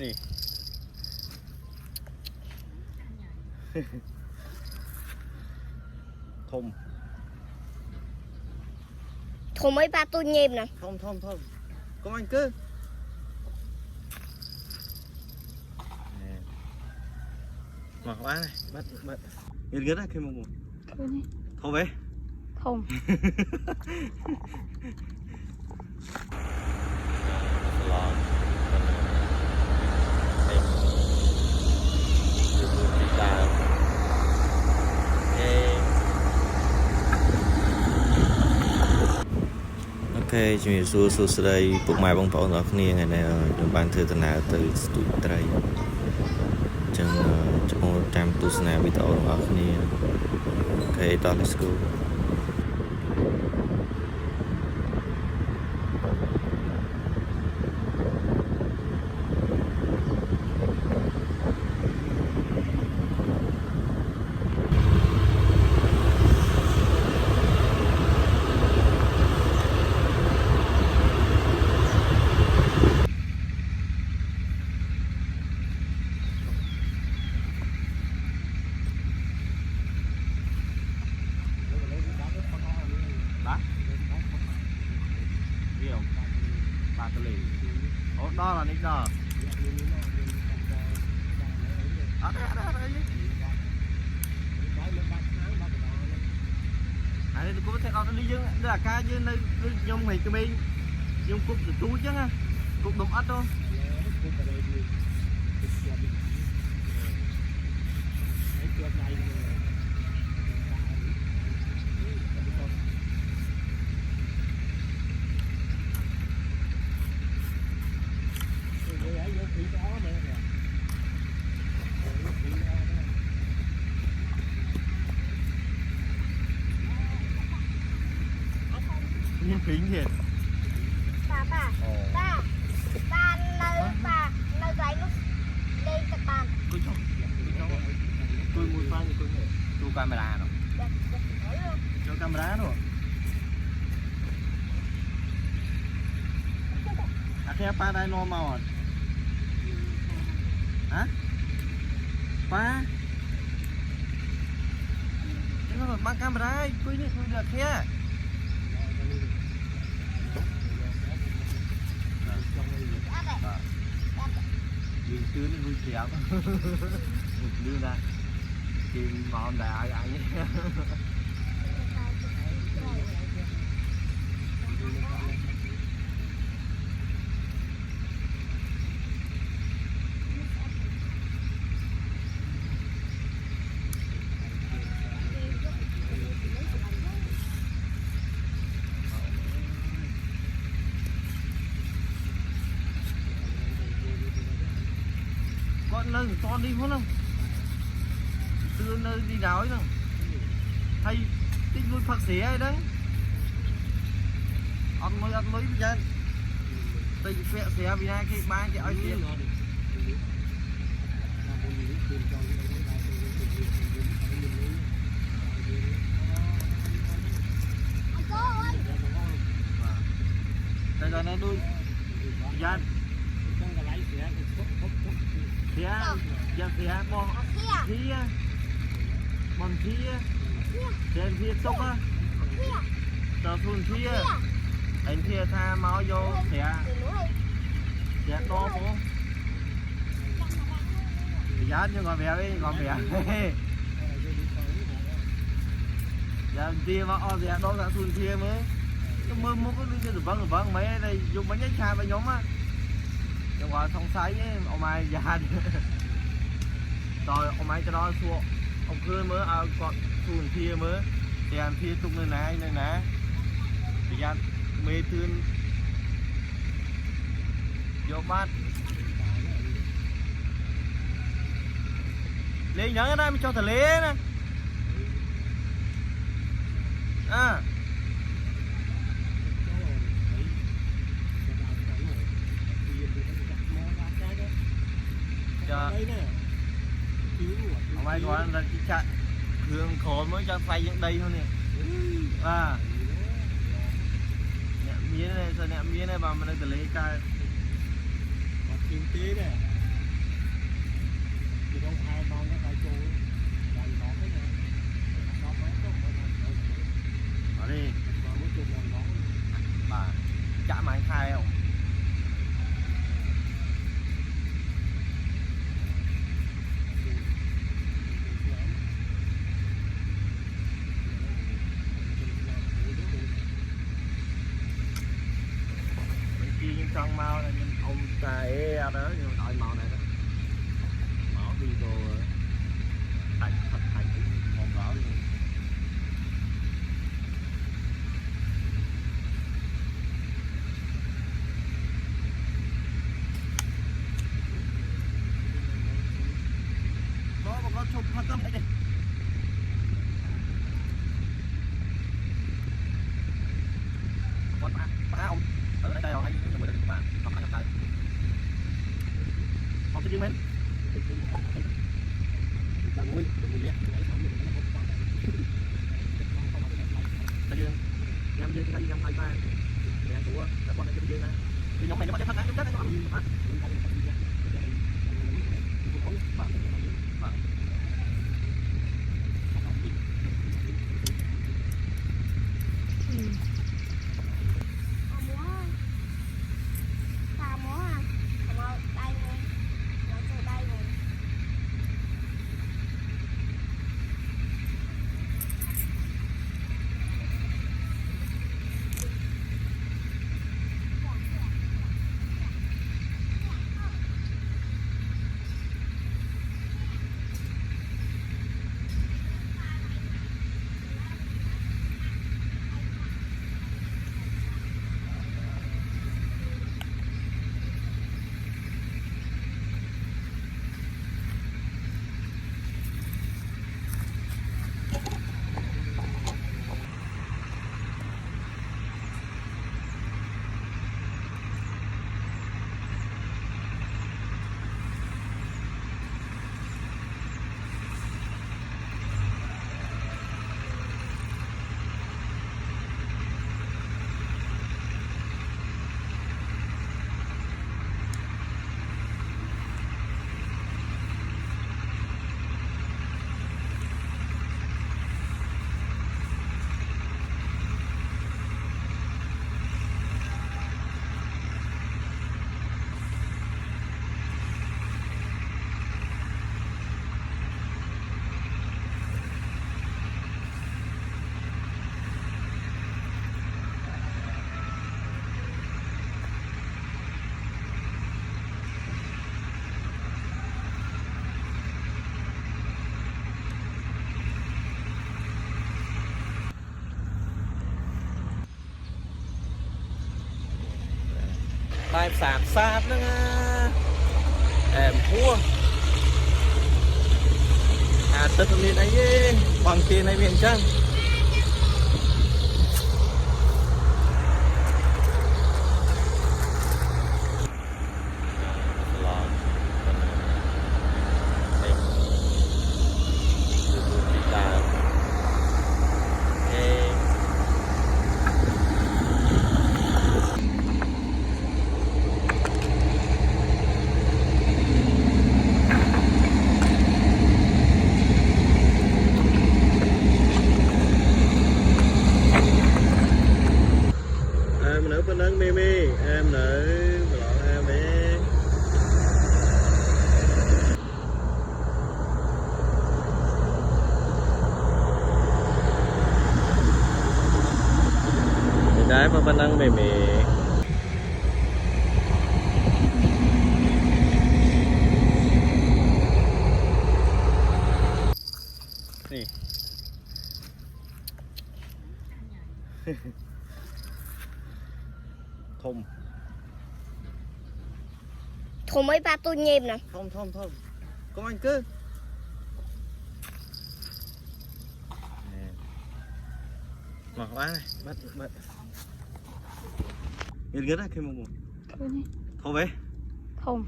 นี่ thùng thùng mấy ba tôi nhìm nè thùng con anh cứ mở quá này bắt gớt ra khi một thùng về không Ok, chúng mình xuống đây buộc mai bông pháo nó không nghe ngày này đường ban thư tận nào từ tụi tây trong trăm tu sna bị tàu nó không nghe. Ok, đó let's go. Đó là nick đó. Đây tôi có thể có đi dương là ca dương đây nhung mày cái bên nhung cục từ túi chứ ha cục đục ắt thôi. Nhìn kính thiệt. bà nơi giấy lúc lên tập bàn Tôi mua pha thì tôi camera rồi. Cho camera rồi. Khi apa đây nó màu hả? Pa? Nó là băng camera, tôi như tôi được kia. Nhìn chưa nó vui chèo. Đưa ra. Chìm ngọn đại ai nhé. Nơi con đi không từ nơi đi đảo ấy đâu hay tích vui phật xỉa ấy đấy ăn mới bây giờ tôi sẽ xỉa vì ai khi ba cái ơi tiền đây là nó đuôi dân Dạ bon kia trên phía tốc á tờ phun phía anh kia tha máu vô sẽ to không giá nhưng còn bé đi còn bé dạ kia mà o dạ đó là phun phía mới mơ mua có đi được vâng mấy đây dùng bánh nhách cha với nhóm á nhưng mà không say ấy ông ai già rồi ông ai cho nó thua ông khơi mới còn thun kia mới đèn kia tung nơi này thời gian mê thương vô bát lấy nhớ đây mình cho thằng lê nè à ông ai gọi là cái chặn thường khổ mới cho phay những đây thôi nè à nè mía này sao nè mía này vào mình đang lấy ca kinh tế này chặt đó nhưng đợi màu này đó màu đi vô thành màu đỏ luôn. Đó mà có chụp phát tâm đấy đi. Con ba ông ở đây rồi anh mình được bạn học lại học cái gì men em đi cái em hai ba em của các con cái gì nè thì nhóm này nó bắt phát cái nó Bài sạp sạp đó nha em mua tất nhiên ấy bằng tiền hay miền trăng nữ bên ấn Mimi em nữ lọ em bé đái vào bên ấn Mimi nè thùng thùng mấy ba tôi nhịp nè không con anh cứ mở bán này bắt nghiền ghét khi mà thôi về không